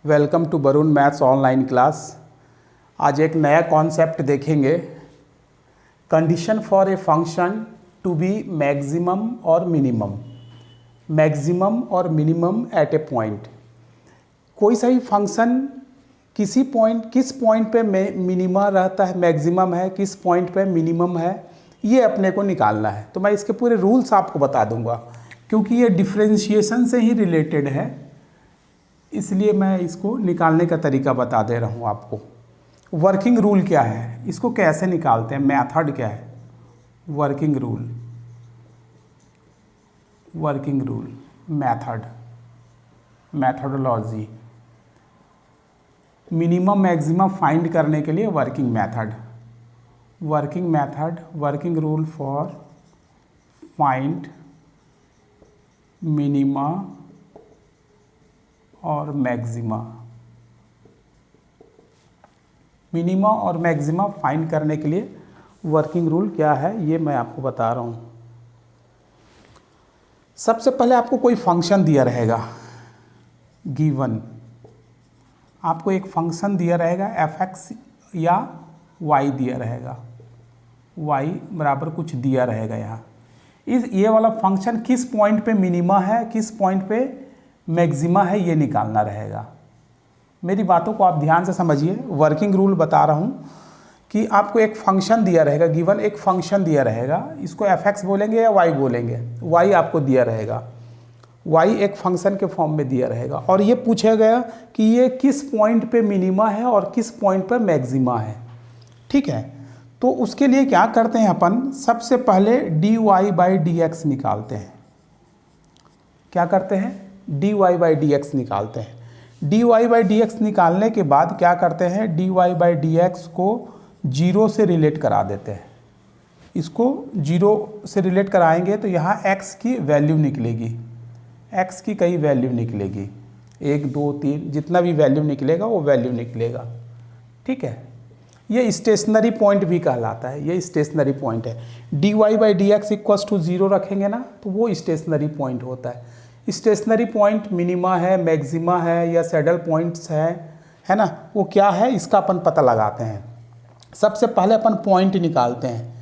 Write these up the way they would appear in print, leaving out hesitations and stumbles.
Welcome to Varun maths online class. आज एक नया कॉन्सेप्ट देखेंगे। Condition for a function to be maximum और मिनिमम, मैक्सिमम और मिनिमम एट ए पॉइंट। कोई सा भी फंक्शन किस पॉइंट पे मिनिमा रहता है, मैक्सिमम है, किस पॉइंट पे मिनिमम है, ये अपने को निकालना है। तो मैं इसके पूरे रूल्स आपको बता दूंगा, क्योंकि ये डिफरेंशिएशन से ही रिलेटेड है, इसलिए मैं इसको निकालने का तरीका बता दे रहा हूँ आपको। वर्किंग रूल क्या है, इसको कैसे निकालते हैं, मेथड क्या है, working rule, method, methodology. Minimum maximum find करने के लिए working method, working rule for find minima और मैक्सिमा। मिनिमा और मैक्सिमा फाइंड करने के लिए वर्किंग रूल क्या है, ये मैं आपको बता रहा हूँ। सबसे पहले आपको कोई फंक्शन दिया रहेगा, गिवन, आपको एक फंक्शन दिया रहेगा f(x) या y दिया रहेगा, y बराबर कुछ दिया रहेगा। यहाँ ये वाला फंक्शन किस पॉइंट पे मिनिमा है, किस पॉइंट पे मैक्सिमा है, ये निकालना रहेगा। मेरी बातों को आप ध्यान से समझिए। वर्किंग रूल बता रहा हूँ कि आपको एक फंक्शन दिया रहेगा, गिवन एक फंक्शन दिया रहेगा, इसको f(x) बोलेंगे या y बोलेंगे, y आपको दिया रहेगा, y एक फंक्शन के फॉर्म में दिया रहेगा, और ये पूछा गया कि ये किस पॉइंट पे मिनिमा है और किस पॉइंट पर मैक्सिमा है। ठीक है, तो उसके लिए क्या करते हैं अपन, सबसे पहले dy/dx निकालते हैं। क्या करते हैं, dy/dx निकालते हैं। dy/dx निकालने के बाद क्या करते हैं, dy/dx को 0 से रिलेट करा देते हैं। इसको 0 से रिलेट कराएंगे तो यहाँ x की वैल्यू निकलेगी, x की कई वैल्यू निकलेगी, 1 2 3 जितना भी वैल्यू निकलेगा वो वैल्यू निकलेगा। ठीक है, ये स्टेशनरी पॉइंट भी कहलाता है, ये स्टेशनरी पॉइंट है। dy/dx = 0 रखेंगे ना, तो वो स्टेशनरी पॉइंट होता है। स्टेशनरी पॉइंट मिनिमा है, मैक्सिमा है या सैडल पॉइंट्स है ना, वो क्या है इसका अपन पता लगाते हैं। सबसे पहले अपन पॉइंट निकालते हैं।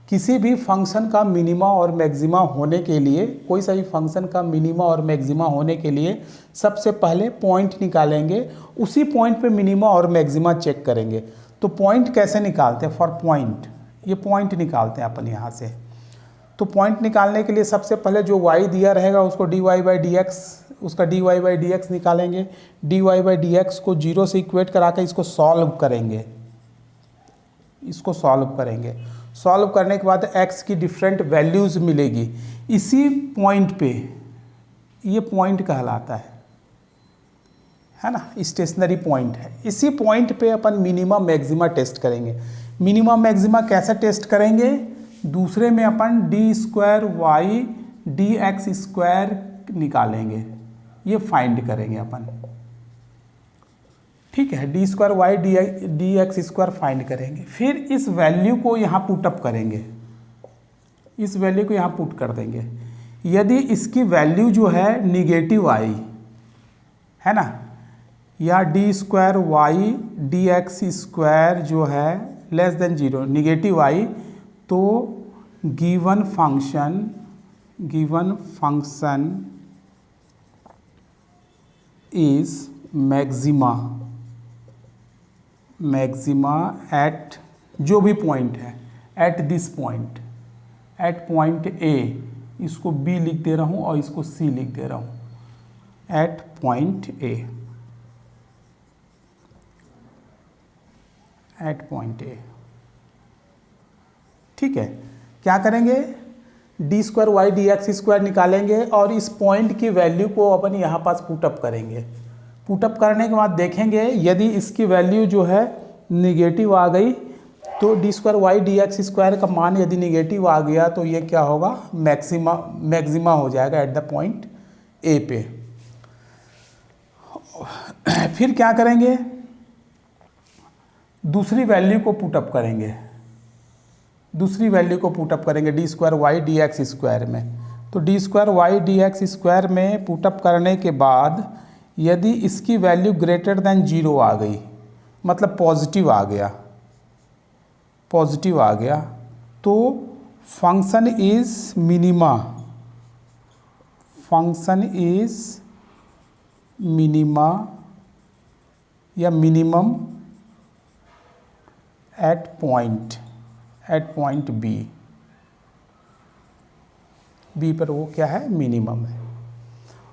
किसी भी फंक्शन का मिनिमा और मैक्सिमा होने के लिए, कोई सा भी फंक्शन का मिनिमा और मैक्सिमा होने के लिए सबसे पहले पॉइंट निकालेंगे, उसी पॉइंट पे मिनिमा और मैक्सिमा चेक करेंगे। तो पॉइंट कैसे निकालते हैं, फॉर पॉइंट, ये पॉइंट निकालते हैं अपन यहाँ से। तो पॉइंट निकालने के लिए सबसे पहले जो y दिया रहेगा उसको dy/dx, उसका dy/dx निकालेंगे। dy/dx को 0 से इक्वेट करा के इसको सॉल्व करेंगे, इसको सॉल्व करेंगे। सॉल्व करने के बाद x की डिफरेंट वैल्यूज़ मिलेगी। इसी पॉइंट पे, ये पॉइंट कहलाता है ना, स्टेशनरी पॉइंट है। इसी पॉइंट पे अपन मिनिमा मैक्सिमा टेस्ट करेंगे। मिनिमा मैक्सिमा कैसे टेस्ट करेंगे, दूसरे में अपन d² dx² निकालेंगे, ये फाइंड करेंगे अपन। ठीक है, d² dx² फाइंड करेंगे। फिर इस वैल्यू को यहाँ पुटअप करेंगे, इस वैल्यू को यहाँ पुट कर देंगे। यदि इसकी वैल्यू जो है निगेटिव आई है ना, या d² dx² जो है <0 निगेटिव आई, तो given function is maxima at जो भी पॉइंट है, at this point, at point A, इसको B लिख दे रहा हूँ और इसको C लिख दे रहा हूँ, at point A, at point A। ठीक है, क्या करेंगे, d² dx² निकालेंगे और इस पॉइंट की वैल्यू को अपन यहाँ पास पुटअप करेंगे। पुटअप करने के बाद देखेंगे यदि इसकी वैल्यू जो है निगेटिव आ गई, तो d² dx² का मान यदि निगेटिव आ गया तो ये क्या होगा, मैक्सिमा हो जाएगा एट द पॉइंट A पे। फिर क्या करेंगे, दूसरी वैल्यू को पुटअप करेंगे, दूसरी वैल्यू को पुटअप करेंगे d² dx² में। तो d² dx² में पुटअप करने के बाद यदि इसकी वैल्यू ग्रेटर देन 0 आ गई, मतलब पॉजिटिव आ गया, पॉजिटिव आ गया, तो function is minima, function is minima या minimum at point B, B पर वो क्या है, मिनिमम है।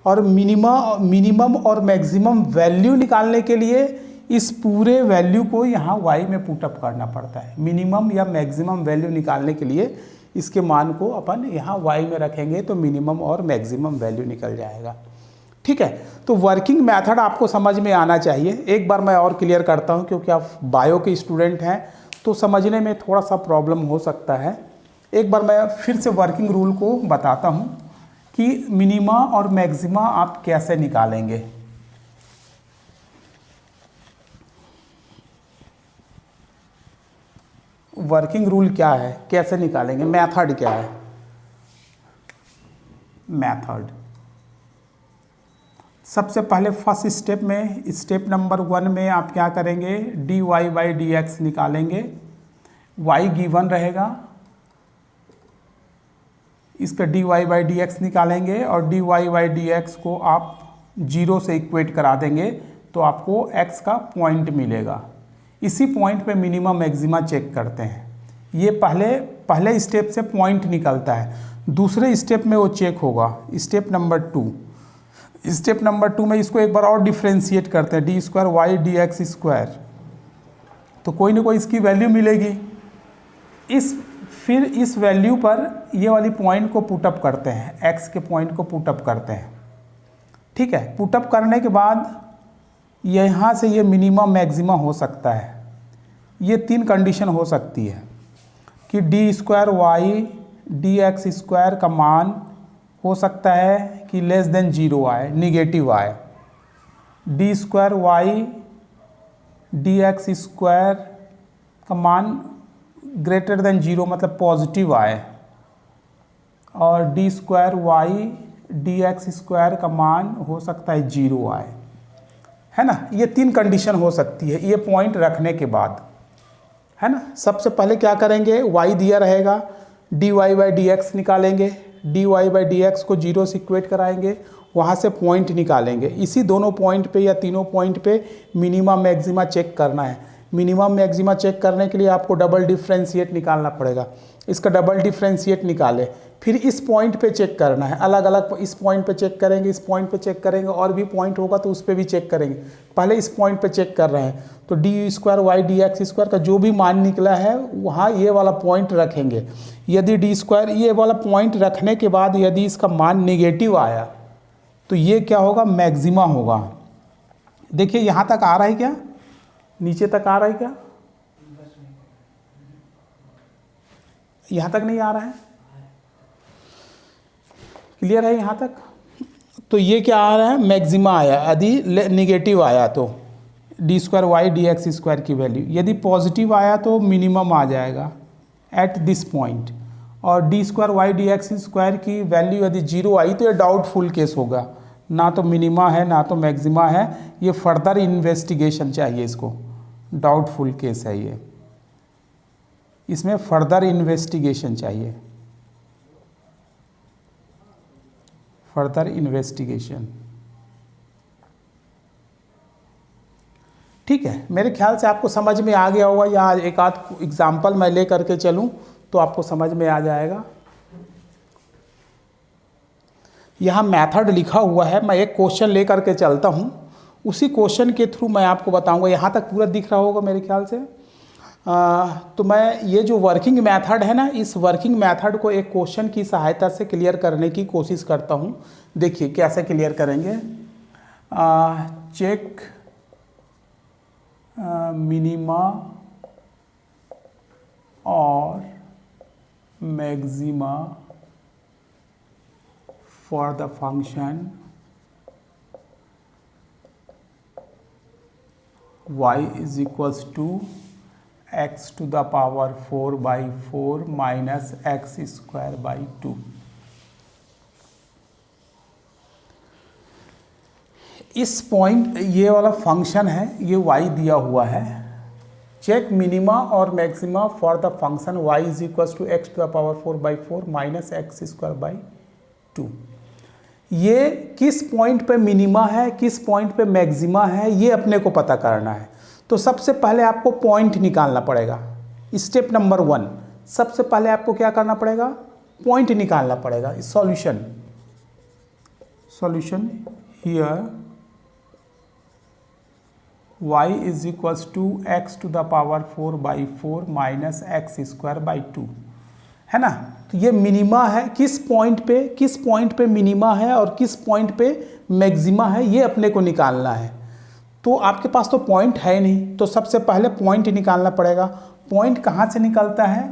और मिनिमम और मैक्सिमम वैल्यू निकालने के लिए इस पूरे वैल्यू को यहाँ y में पुटअप करना पड़ता है। मिनिमम या मैक्सिमम वैल्यू निकालने के लिए इसके मान को अपन यहाँ y में रखेंगे तो मिनिमम और मैक्सिमम वैल्यू निकल जाएगा। ठीक है, तो वर्किंग मेथड आपको समझ में आना चाहिए। एक बार मैं और क्लियर करता हूँ, क्योंकि आप बायो के स्टूडेंट हैं तो समझने में थोड़ा सा प्रॉब्लम हो सकता है। एक बार मैं फिर से वर्किंग रूल को बताता हूँ कि मिनिमा और मैक्सिमा आप कैसे निकालेंगे। वर्किंग रूल क्या है, कैसे निकालेंगे, मेथड क्या है। मेथड सबसे पहले फर्स्ट स्टेप में, स्टेप नंबर 1 में आप क्या करेंगे, dy बाई डी एक्स निकालेंगे। y गिवन रहेगा, इसका dy बाई डी एक्स निकालेंगे और dy बाई डी एक्स को आप 0 से इक्वेट करा देंगे तो आपको x का पॉइंट मिलेगा। इसी पॉइंट पे मिनिमम मैक्सिमा चेक करते हैं। ये पहले स्टेप से पॉइंट निकलता है, दूसरे स्टेप में वो चेक होगा। स्टेप नंबर 2 में इसको एक बार और डिफ्रेंशिएट करते हैं, d square y d x square, तो कोई ना कोई इसकी वैल्यू मिलेगी। फिर इस वैल्यू पर ये वाली पॉइंट को पुटअप करते हैं, एक्स के पॉइंट को पुटअप करते हैं। ठीक है, पुटअप करने के बाद यहाँ से ये मिनिमम मैक्सिमा हो सकता है। ये 3 कंडीशन हो सकती है कि d square y d x square का मान हो सकता है कि लेस देन 0 आए, निगेटिव आए। D square y d x square का मान ग्रेटर देन 0 मतलब पॉजिटिव आए, और d square y d x square का मान हो सकता है 0 आए, है ना। ये 3 कंडीशन हो सकती है ये पॉइंट रखने के बाद, है ना। सबसे पहले क्या करेंगे, y दिया रहेगा, dy बाई डी एक्स निकालेंगे, dy बाई डी एक्स को 0 से इक्वेट कराएंगे, वहाँ से पॉइंट निकालेंगे। इसी दोनों पॉइंट पे या तीनों पॉइंट पे मिनिमा मैक्सिमा चेक करना है। मिनिमम मैक्सिमा चेक करने के लिए आपको डबल डिफ्रेंशिएट निकालना पड़ेगा। इसका डबल डिफ्रेंशिएट निकाले, फिर इस पॉइंट पे चेक करना है, अलग अलग इस पॉइंट पे चेक करेंगे, इस पॉइंट पे चेक करेंगे, और भी पॉइंट होगा तो उस पर भी चेक करेंगे। पहले इस पॉइंट पे चेक कर रहे हैं तो d square y d x square का जो भी मान निकला है वहाँ ये वाला पॉइंट रखेंगे। यदि डी स्क्वायर ये वाला पॉइंट रखने के बाद यदि इसका मान निगेटिव आया तो ये क्या होगा, मैक्सिमा होगा। देखिए यहाँ तक आ रहा है क्या, नीचे तक आ रहा है क्या, यहाँ तक नहीं आ रहा है, क्लियर है यहाँ तक। तो ये क्या आ रहा है, मैक्सिमा आया। यदि निगेटिव आया तो d square y d x square की वैल्यू, यदि पॉजिटिव आया तो मिनिमम आ जाएगा एट दिस पॉइंट, और d square y d x square की वैल्यू यदि 0 आई तो ये डाउटफुल केस होगा, ना तो मिनिमा है ना तो मैक्सिमा है। ये फर्दर इन्वेस्टिगेशन चाहिए, इसको डाउटफुल केस है ये, इसमें फर्दर इन्वेस्टिगेशन चाहिए, फर्दर इन्वेस्टिगेशन। ठीक है, मेरे ख्याल से आपको समझ में आ गया होगा, या एक आध एग्जाम्पल मैं ले करके चलूं तो आपको समझ में आ जाएगा। यहाँ मेथड लिखा हुआ है, मैं एक क्वेश्चन ले करके चलता हूँ, उसी क्वेश्चन के थ्रू मैं आपको बताऊंगा। यहाँ तक पूरा दिख रहा होगा मेरे ख्याल से। तो मैं ये जो वर्किंग मेथड है ना, इस वर्किंग मेथड को एक क्वेश्चन की सहायता से क्लियर करने की कोशिश करता हूँ। देखिए कैसे क्लियर करेंगे। चेक मिनिमा और maxima for the function y is equals to x to the power 4/4 minus x square by 2। इस पॉइंट ये वाला फंक्शन है, ये y दिया हुआ है, चेक मिनिमा और maxima for the function y is equal to x to the power 4/4 minus x square by 2। ये किस पॉइंट पे मिनिमा है, किस पॉइंट पे मैक्सिमा है, ये अपने को पता करना है। तो सबसे पहले आपको पॉइंट निकालना पड़ेगा। स्टेप नंबर 1, सबसे पहले आपको क्या करना पड़ेगा, पॉइंट निकालना पड़ेगा। Solution here y is equals to x to the power 4/4 minus x square by 2, है ना। तो ये मिनिमा है, किस पॉइंट पे मिनिमा है और किस पॉइंट पे मैक्सिमा है, ये अपने को निकालना है। तो आपके पास तो पॉइंट है नहीं, तो सबसे पहले पॉइंट निकालना पड़ेगा। पॉइंट कहाँ से निकलता है,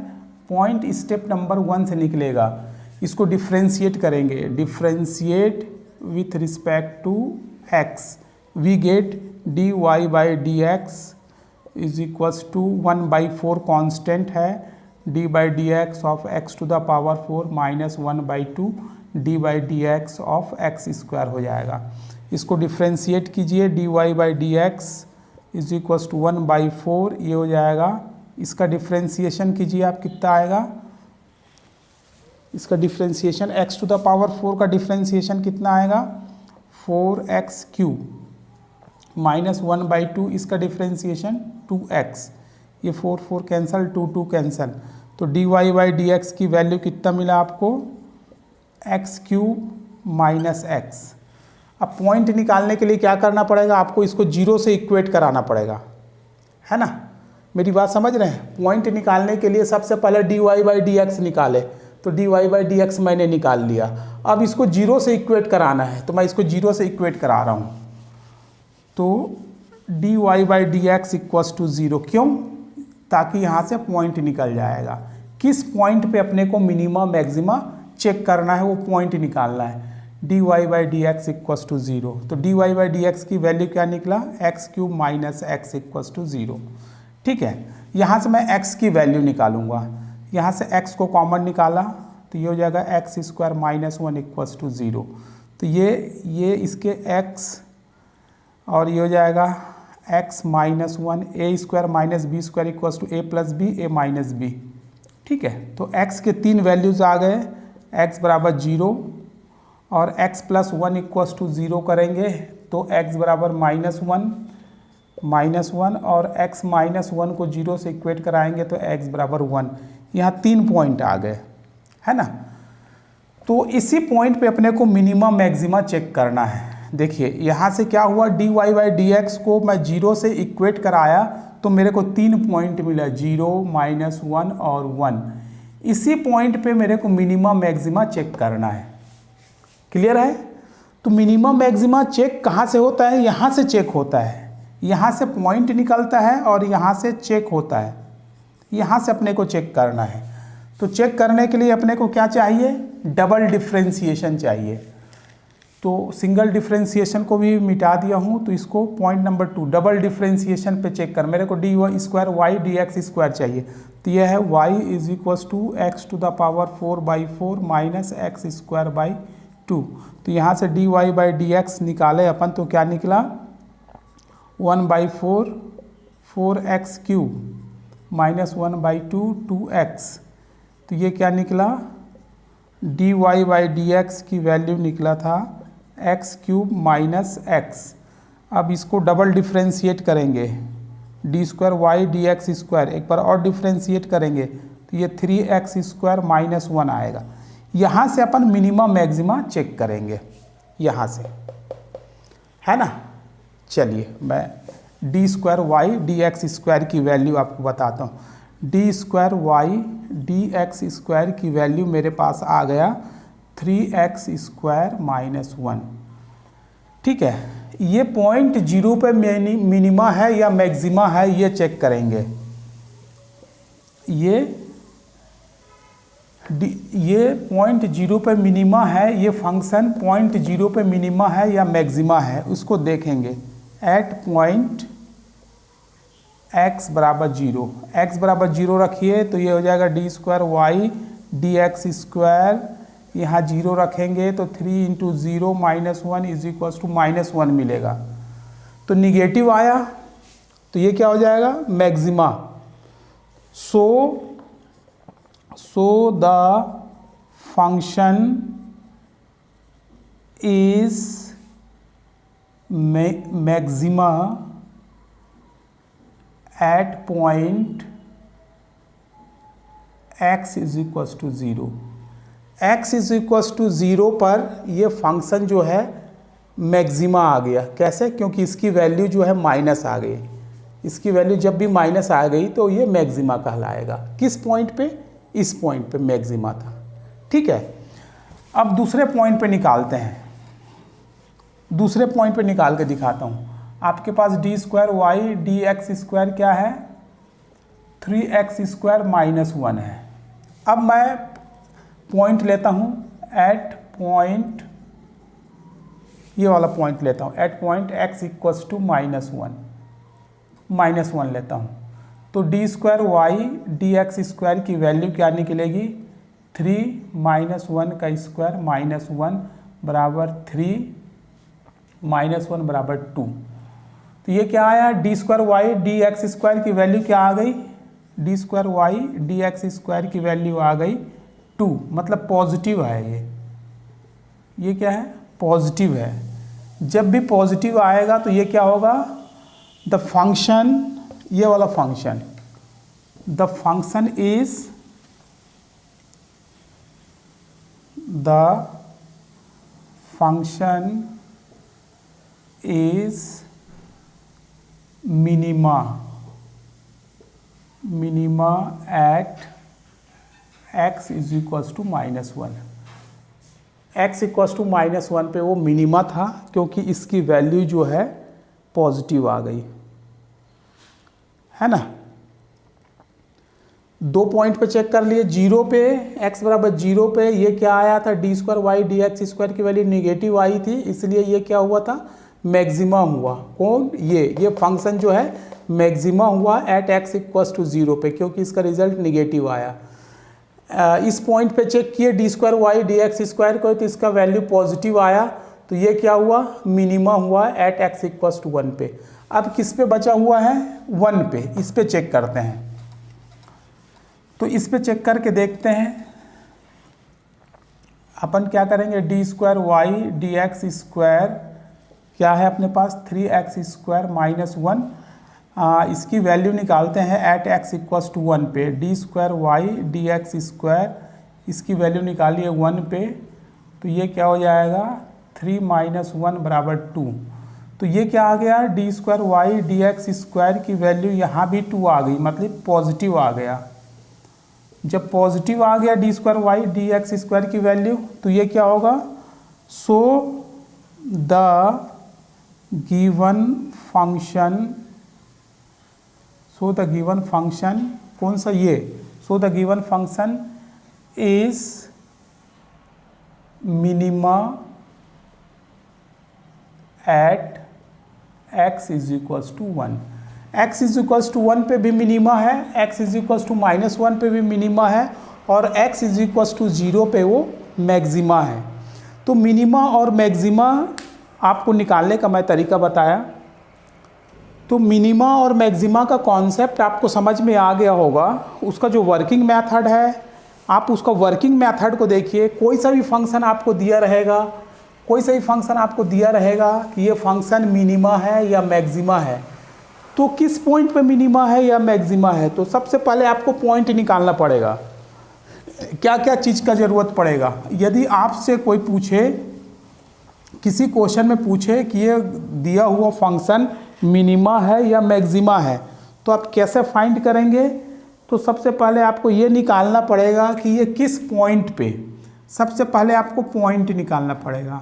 पॉइंट स्टेप नंबर 1 से निकलेगा। इसको डिफ्रेंशिएट करेंगे, differentiate with respect to x, we get dy/dx is equals to 1/4 constant है, d/dx of x to the power 4 minus 1/2 d/dx of x square हो जाएगा। इसको डिफ्रेंशिएट कीजिए, dy/dx इज इक्वल्स टू 1/4, ये हो जाएगा। इसका डिफ्रेंशिएशन कीजिए आप, कितना आएगा, इसका differentiation x to the power 4 का डिफ्रेंशिएशन कितना आएगा, 4x³ माइनस 1/2, इसका डिफ्रेंशिएशन 2x, ये 4 कैंसल, 2 कैंसल, तो dy/dx की वैल्यू कितना मिला आपको, x³ माइनस x। अब पॉइंट निकालने के लिए क्या करना पड़ेगा, आपको इसको 0 से इक्वेट कराना पड़ेगा, है ना। मेरी बात समझ रहे हैं। पॉइंट निकालने के लिए सबसे पहले dy/dx निकाले, तो dy/dx मैंने निकाल लिया। अब इसको 0 से इक्वेट कराना है, तो मैं इसको 0 से इक्वेट करा रहा हूँ। तो dy/dx इक्वल्स टू 0, क्यों, ताकि यहाँ से पॉइंट निकल जाएगा। किस पॉइंट पे अपने को मिनिमा मैक्सिमा चेक करना है, वो पॉइंट निकालना है। dy/dx इक्वल्स टू 0, तो dy/dx की वैल्यू क्या निकला, x³ minus x equals to 0। ठीक है, यहाँ से मैं x की वैल्यू निकालूंगा। यहाँ से x को कॉमन निकाला तो ये हो जाएगा x² माइनस 1 इक्वल्स टू 0। तो ये इसके x और ये हो जाएगा x minus 1, a² minus b² equals to a plus b, a minus b. ठीक है, तो x के 3 वैल्यूज़ आ गए, x बराबर 0 और x प्लस 1 इक्वल्स टू 0 करेंगे तो x बराबर -1 और x माइनस 1 को 0 से इक्वेट कराएंगे तो x बराबर 1। यहाँ 3 पॉइंट आ गए, है ना। तो इसी पॉइंट पे अपने को मिनिमम मैक्सिमा चेक करना है। देखिए यहाँ से क्या हुआ, dy/dx को मैं 0 से इक्वेट कराया तो मेरे को 3 पॉइंट मिला, 0, -1 और 1। इसी पॉइंट पे मेरे को मिनिमम मैक्सिमा चेक करना है। क्लियर है। तो मिनिमम मैक्सिमा चेक कहाँ से होता है, यहाँ से चेक होता है। यहाँ से पॉइंट निकलता है और यहाँ से चेक होता है। यहाँ से अपने को चेक करना है। तो चेक करने के लिए अपने को क्या चाहिए, डबल डिफ्रेंशिएशन चाहिए। तो सिंगल डिफ्रेंशिएशन को भी मिटा दिया हूँ, तो इसको पॉइंट नंबर 2 डबल डिफ्रेंशिएशन पे चेक कर। मेरे को dy² dx² चाहिए, तो यह है y is equals to x to the power 4/4 minus x² by 2। तो यहाँ से dy/dx निकाले अपन तो क्या निकला, 1/4 4x³ माइनस 1/2 2x। तो ये क्या निकला, dy/dx की वैल्यू निकला था x³ माइनस x। अब इसको डबल डिफ्रेंशिएट करेंगे, d² dx², एक बार और डिफ्रेंशिएट करेंगे तो ये 3x² माइनस 1 आएगा। यहाँ से अपन मिनिमम मैक्सिमा चेक करेंगे, यहाँ से, है ना। चलिए मैं d² dx² की वैल्यू आपको बताता हूँ। d² dx² की वैल्यू मेरे पास आ गया 3x² माइनस 1। ठीक है, ये पॉइंट 0 पे मिनिमा है या मैक्सिमा है, ये चेक करेंगे। ये पॉइंट 0 पे मिनिमा है, ये फंक्शन पॉइंट 0 पे मिनिमा है या मैक्सिमा है, उसको देखेंगे। एट पॉइंट x बराबर 0, x बराबर 0 रखिए तो ये हो जाएगा d² dx² यहाँ 0 रखेंगे तो 3 into 0 minus 1 is equal to minus 1 मिलेगा। तो निगेटिव आया तो ये क्या हो जाएगा, maxima. So the function is maxima at point x is equal to 0। x is equal to 0 पर ये फंक्शन जो है मैक्सिमा आ गया। कैसे? क्योंकि इसकी वैल्यू जो है माइनस आ गई। इसकी वैल्यू जब भी माइनस आ गई तो ये मैक्सिमा कहलाएगा। किस पॉइंट पे? इस पॉइंट पे मैक्सिमा था। ठीक है, अब दूसरे पॉइंट पे निकालते हैं। दूसरे पॉइंट पे निकाल के दिखाता हूँ। आपके पास d square y d x square क्या है, 3x स्क्वायर माइनस 1 है। अब मैं पॉइंट लेता हूँ एट पॉइंट, ये वाला पॉइंट लेता हूँ at point x equals to minus 1 लेता हूँ। तो d square y d x square की वैल्यू क्या निकलेगी, 3 माइनस 1 का स्क्वायर माइनस 1 बराबर 3 माइनस 1 बराबर 2। तो ये क्या आया, d square y d x square की वैल्यू क्या आ गई, d square y d x square की वैल्यू आ गई 2, मतलब पॉजिटिव है ये क्या है, पॉजिटिव है। जब भी पॉजिटिव आएगा तो ये क्या होगा, द फंक्शन, ये वाला function, the function is minima at x is equals to minus 1। x equals to minus 1 पे वो मिनिमा था क्योंकि इसकी वैल्यू जो है पॉजिटिव आ गई, है ना। 2 पॉइंट पे चेक कर लिए, 0 पे x बराबर 0 पे ये क्या आया था, d square y d x square की वैल्यू निगेटिव आई थी, इसलिए ये क्या हुआ था, मैक्सिमा हुआ। कौन, ये फंक्शन जो है मैक्सिमा हुआ एट x इक्वल्स टू 0 पे, क्योंकि इसका रिजल्ट निगेटिव आया। इस पॉइंट पे चेक किए d square y d x square को, तो इसका वैल्यू पॉजिटिव आया, तो ये क्या हुआ, मिनिमा हुआ एट x इक्वल्स टू 1 पे। अब किस पे बचा हुआ है, 1 पे, इस पे चेक करते हैं। तो इस पे चेक करके देखते हैं अपन क्या करेंगे, d square y d x square क्या है अपने पास, 3x स्क्वायर माइनस 1, इसकी वैल्यू निकालते हैं एट x इक्वल्स टू 1 पे। D square y d x square, इसकी वैल्यू निकालिए 1 पे, तो ये क्या हो जाएगा, 3 माइनस 1 बराबर 2। तो ये क्या आ गया, d square y d x square की वैल्यू यहाँ भी 2 आ गई, मतलब पॉजिटिव आ गया। जब पॉजिटिव आ गया d square y d x square की वैल्यू, तो ये क्या होगा, सो द गिवन फंक्शन कौन सा, ये, so the given function is minima at x is equals to 1। x is equals to 1 पे भी मिनिमा है, x is equals to minus 1 पे भी मिनिमा है, और x इज इक्वल्स टू 0 पे वो मैक्सिमा है। तो मिनिमा और मैक्सिमा आपको निकालने का मैं तरीका बताया। तो मिनिमा और मैक्सिमा का कॉन्सेप्ट आपको समझ में आ गया होगा। उसका जो वर्किंग मेथड है, आप उसका वर्किंग मेथड को देखिए। कोई सा भी फंक्शन आपको दिया रहेगा, कि ये फंक्शन मिनिमा है या मैक्सिमा है, तो किस पॉइंट पे मिनिमा है या मैक्सिमा है, तो सबसे पहले आपको पॉइंट निकालना पड़ेगा। क्या क्या चीज़ का ज़रूरत पड़ेगा, यदि आपसे कोई पूछे, किसी क्वेश्चन में पूछे कि ये दिया हुआ फंक्शन मिनिमा है या मैक्सिमा है, तो आप कैसे फाइंड करेंगे। तो सबसे पहले आपको ये निकालना पड़ेगा कि ये किस पॉइंट पे, सबसे पहले आपको पॉइंट निकालना पड़ेगा,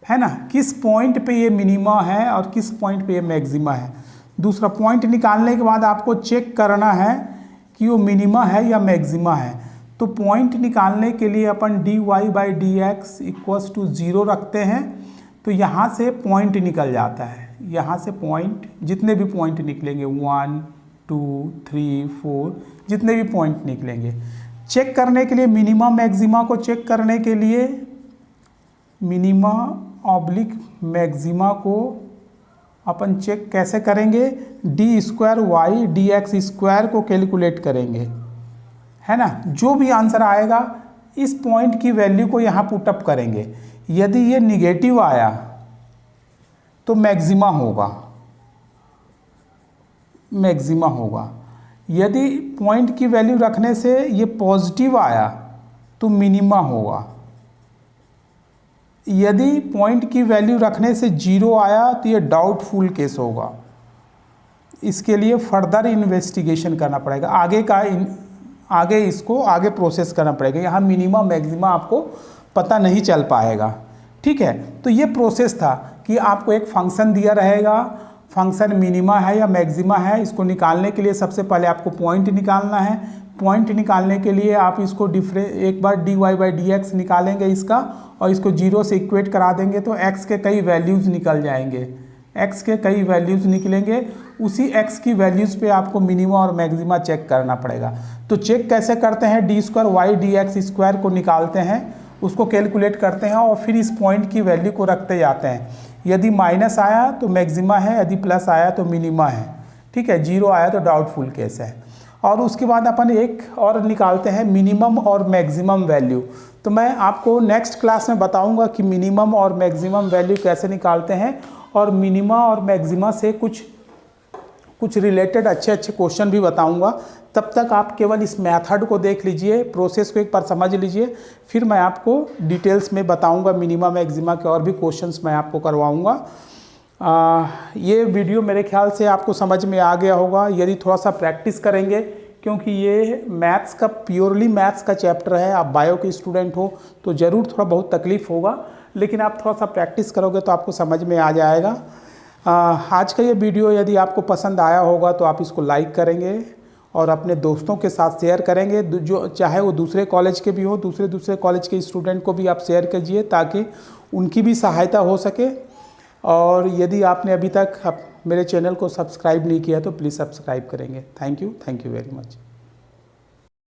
है ना, किस पॉइंट पे ये मिनिमा है और किस पॉइंट पे ये मैक्सिमा है। दूसरा, पॉइंट निकालने के बाद आपको चेक करना है कि वो मिनिमा है या मैक्सिमा है। तो पॉइंट निकालने के लिए अपन dy by d x equals to 0 रखते हैं, तो यहाँ से पॉइंट निकल जाता है। यहाँ से पॉइंट, जितने भी पॉइंट निकलेंगे 1 2 3 4, जितने भी पॉइंट निकलेंगे, चेक करने के लिए मिनिमा मैक्सिमा को चेक करने के लिए मिनिमा ऑब्लिक मैक्सिमा को अपन चेक कैसे करेंगे, d square y d x square को कैलकुलेट करेंगे, है ना। जो भी आंसर आएगा इस पॉइंट की वैल्यू को यहाँ पुटअप करेंगे। यदि ये निगेटिव आया तो मैक्सिमा होगा, मैक्सिमा होगा। यदि पॉइंट की वैल्यू रखने से ये पॉजिटिव आया तो मिनिमा होगा। यदि पॉइंट की वैल्यू रखने से 0 आया तो ये डाउटफुल केस होगा। इसके लिए फर्दर इन्वेस्टिगेशन करना पड़ेगा, आगे इसको आगे प्रोसेस करना पड़ेगा। यहाँ मिनिमा मैक्सिमा आपको पता नहीं चल पाएगा, ठीक है। तो ये प्रोसेस था कि आपको एक फंक्शन दिया रहेगा, फंक्शन मिनिमा है या मैक्सिमा है, इसको निकालने के लिए सबसे पहले आपको पॉइंट निकालना है। पॉइंट निकालने के लिए आप इसको एक बार d y by d x निकालेंगे इसका, और इसको 0 से इक्वेट करा देंगे तो x के कई वैल्यूज़ निकल जाएंगे, x के कई वैल्यूज़ निकलेंगे। उसी x की वैल्यूज़ पे आपको मिनिमा और मैक्सिमा चेक करना पड़ेगा। तो चेक कैसे करते हैं, d square y d x square को निकालते हैं, उसको कैलकुलेट करते हैं और फिर इस पॉइंट की वैल्यू को रखते जाते हैं। यदि माइनस आया तो मैक्सिमा है, यदि प्लस आया तो मिनिमा है, ठीक है। 0 आया तो डाउटफुल केस है। और उसके बाद अपन एक और निकालते हैं मिनिमम और मैक्सिमम वैल्यू। तो मैं आपको नेक्स्ट क्लास में बताऊंगा कि मिनिमम और मैक्सिमम वैल्यू कैसे निकालते हैं, और मिनिमा और मैक्सिमा से कुछ रिलेटेड अच्छे क्वेश्चन भी बताऊंगा। तब तक आप केवल इस मेथड को देख लीजिए, प्रोसेस को एक बार समझ लीजिए, फिर मैं आपको डिटेल्स में बताऊंगा मिनिमा मैक्सिमा के और भी क्वेश्चंस मैं आपको करवाऊंगा। ये वीडियो मेरे ख्याल से आपको समझ में आ गया होगा। यदि थोड़ा सा प्रैक्टिस करेंगे, क्योंकि ये मैथ्स का प्योरली मैथ्स का चैप्टर है, आप बायो के स्टूडेंट हो तो ज़रूर थोड़ा बहुत तकलीफ़ होगा, लेकिन आप थोड़ा सा प्रैक्टिस करोगे तो आपको समझ में आ जाएगा। आज का ये वीडियो यदि आपको पसंद आया होगा तो आप इसको लाइक करेंगे और अपने दोस्तों के साथ शेयर करेंगे, जो चाहे वो दूसरे कॉलेज के भी हो, दूसरे कॉलेज के स्टूडेंट को भी आप शेयर कीजिए ताकि उनकी भी सहायता हो सके। और यदि आपने अभी तक मेरे चैनल को सब्सक्राइब नहीं किया तो प्लीज़ सब्सक्राइब करेंगे। Thank you very much.